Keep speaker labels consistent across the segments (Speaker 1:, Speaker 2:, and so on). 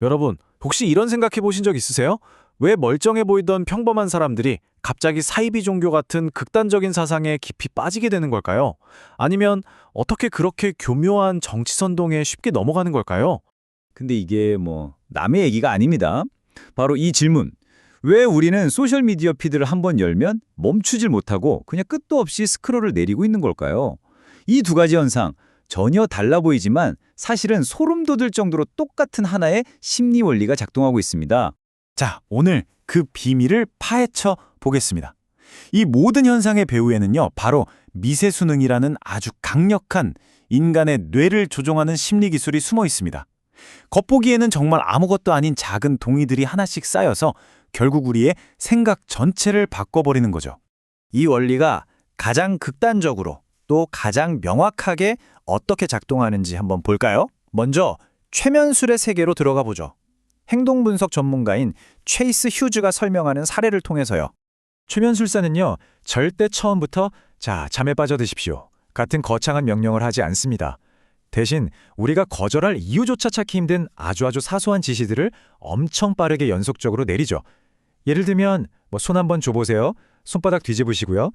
Speaker 1: 여러분, 혹시 이런 생각해 보신 적 있으세요? 왜 멀쩡해 보이던 평범한 사람들이 갑자기 사이비 종교 같은 극단적인 사상에 깊이 빠지게 되는 걸까요? 아니면 어떻게 그렇게 교묘한 정치 선동에 쉽게 넘어가는 걸까요?
Speaker 2: 근데 이게 남의 얘기가 아닙니다. 바로 이 질문. 왜 우리는 소셜미디어 피드를 한번 열면 멈추질 못하고 그냥 끝도 없이 스크롤을 내리고 있는 걸까요? 이 두 가지 현상 전혀 달라 보이지만 사실은 소름 돋을 정도로 똑같은 하나의 심리 원리가 작동하고 있습니다.
Speaker 1: 자, 오늘 그 비밀을 파헤쳐 보겠습니다. 이 모든 현상의 배후에는요, 바로 미세수능이라는 아주 강력한 인간의 뇌를 조종하는 심리 기술이 숨어 있습니다. 겉보기에는 정말 아무것도 아닌 작은 동의들이 하나씩 쌓여서 결국 우리의 생각 전체를 바꿔버리는 거죠. 이 원리가 가장 극단적으로 또 가장 명확하게 어떻게 작동하는지 한번 볼까요? 먼저 최면술의 세계로 들어가 보죠. 행동분석 전문가인 체이스 휴즈가 설명하는 사례를 통해서요. 최면술사는요, 절대 처음부터 잠에 빠져드십시오 같은 거창한 명령을 하지 않습니다. 대신 우리가 거절할 이유조차 찾기 힘든 아주 사소한 지시들을 엄청 빠르게 연속적으로 내리죠. 예를 들면 손 한번 줘보세요. 손바닥 뒤집으시고요.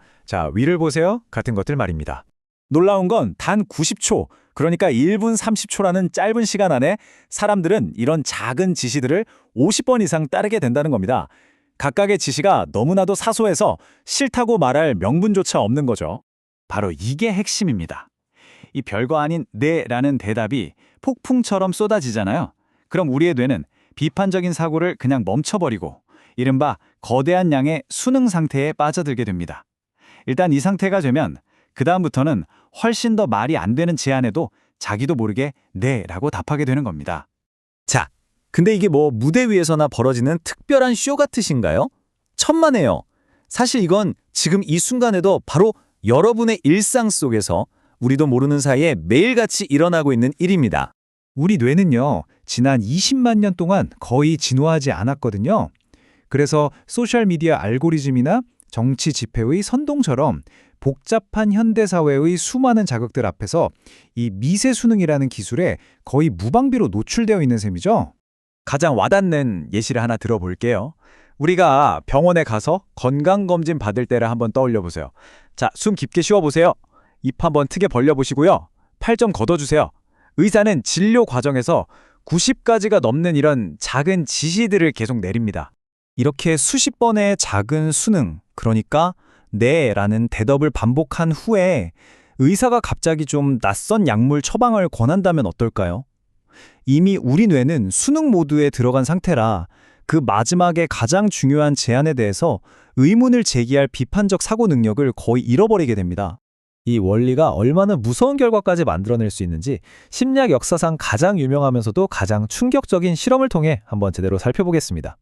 Speaker 1: 위를 보세요. 같은 것들 말입니다. 놀라운 건 단 90초, 그러니까 1분 30초라는 짧은 시간 안에 사람들은 이런 작은 지시들을 50번 이상 따르게 된다는 겁니다. 각각의 지시가 너무나도 사소해서 싫다고 말할 명분조차 없는 거죠. 바로 이게 핵심입니다. 이 별거 아닌 네라는 대답이 폭풍처럼 쏟아지잖아요. 그럼 우리의 뇌는 비판적인 사고를 그냥 멈춰버리고 이른바 거대한 양의 수능 상태에 빠져들게 됩니다. 일단 이 상태가 되면 그 다음부터는 훨씬 더 말이 안 되는 제안에도 자기도 모르게 네라고 답하게 되는 겁니다.
Speaker 2: 자, 근데 이게 무대 위에서나 벌어지는 특별한 쇼 같으신가요? 천만에요. 사실 이건 지금 이 순간에도 바로 여러분의 일상 속에서 우리도 모르는 사이에 매일같이 일어나고 있는 일입니다.
Speaker 3: 우리 뇌는요, 지난 20만 년 동안 거의 진화하지 않았거든요. 그래서 소셜미디어 알고리즘이나 정치 집회의 선동처럼 복잡한 현대사회의 수많은 자극들 앞에서 이 미세수능이라는 기술에 거의 무방비로 노출되어 있는 셈이죠.
Speaker 1: 가장 와닿는 예시를 하나 들어볼게요. 우리가 병원에 가서 건강검진 받을 때를 한번 떠올려 보세요. 숨 깊게 쉬어보세요. 입 한번 크게 벌려보시고요. 팔 좀 걷어주세요. 의사는 진료 과정에서 90가지가 넘는 이런 작은 지시들을 계속 내립니다. 이렇게 수십 번의 작은 수능, 그러니까 네라는 대답을 반복한 후에 의사가 갑자기 좀 낯선 약물 처방을 권한다면 어떨까요? 이미 우리 뇌는 수능 모드에 들어간 상태라 그 마지막에 가장 중요한 제안에 대해서 의문을 제기할 비판적 사고 능력을 거의 잃어버리게 됩니다.
Speaker 4: 이 원리가 얼마나 무서운 결과까지 만들어낼 수 있는지 심리학 역사상 가장 유명하면서도 가장 충격적인 실험을 통해 한번 제대로 살펴보겠습니다.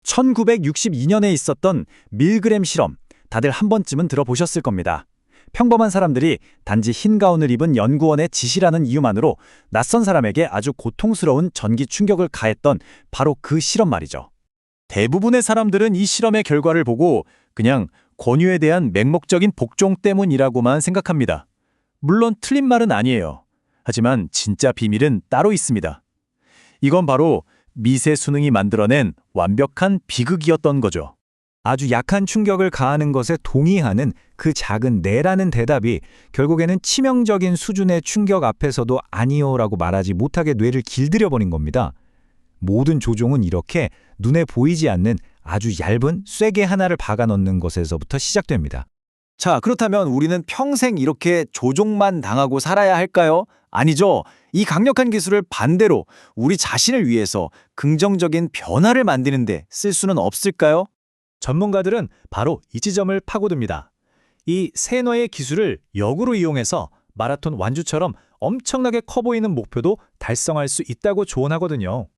Speaker 1: 1962년에 있었던 밀그램 실험, 다들 한 번쯤은 들어보셨을 겁니다. 평범한 사람들이 단지 흰 가운을 입은 연구원의 지시라는 이유만으로 낯선 사람에게 아주 고통스러운 전기 충격을 가했던 바로 그 실험 말이죠. 대부분의 사람들은 이 실험의 결과를 보고 그냥 권유에 대한 맹목적인 복종 때문이라고만 생각합니다. 물론 틀린 말은 아니에요. 하지만 진짜 비밀은 따로 있습니다. 이건 바로 미세수능이 만들어낸 완벽한 비극이었던 거죠.
Speaker 2: 아주 약한 충격을 가하는 것에 동의하는 그 작은 네라는 대답이 결국에는 치명적인 수준의 충격 앞에서도 아니요라고 말하지 못하게 뇌를 길들여버린 겁니다. 모든 조종은 이렇게 눈에 보이지 않는 아주 얇은 쐐기 하나를 박아 넣는 것에서부터 시작됩니다.
Speaker 1: 그렇다면 우리는 평생 이렇게 조종만 당하고 살아야 할까요? 아니죠. 이 강력한 기술을 반대로 우리 자신을 위해서 긍정적인 변화를 만드는 데 쓸 수는 없을까요?
Speaker 4: 전문가들은 바로 이 지점을 파고듭니다. 이 세뇌의 기술을 역으로 이용해서 마라톤 완주처럼 엄청나게 커 보이는 목표도 달성할 수 있다고 조언하거든요.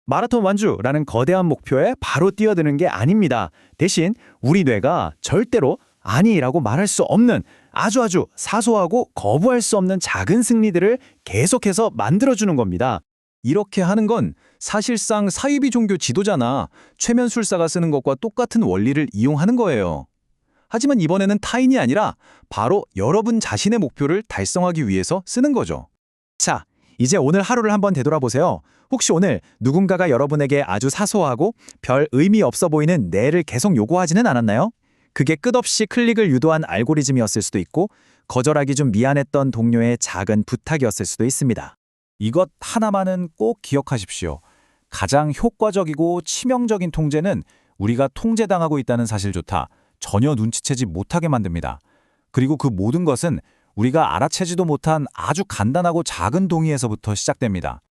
Speaker 1: 마라톤 완주라는 거대한 목표에 바로 뛰어드는 게 아닙니다. 대신 우리 뇌가 절대로 아니라고 말할 수 없는 아주 사소하고 거부할 수 없는 작은 승리들을 계속해서 만들어주는 겁니다. 이렇게 하는 건 사실상 사이비 종교 지도자나 최면술사가 쓰는 것과 똑같은 원리를 이용하는 거예요. 하지만 이번에는 타인이 아니라 바로 여러분 자신의 목표를 달성하기 위해서 쓰는 거죠.
Speaker 3: 이제 오늘 하루를 한번 되돌아보세요. 혹시 오늘 누군가가 여러분에게 아주 사소하고 별 의미 없어 보이는 내를 계속 요구하지는 않았나요? 그게 끝없이 클릭을 유도한 알고리즘이었을 수도 있고 거절하기 좀 미안했던 동료의 작은 부탁이었을 수도 있습니다.
Speaker 1: 이것 하나만은 꼭 기억하십시오. 가장 효과적이고 치명적인 통제는 우리가 통제당하고 있다는 사실조차 전혀 눈치채지 못하게 만듭니다. 그리고 그 모든 것은 우리가 알아채지도 못한 아주 간단하고 작은 동의에서부터 시작됩니다.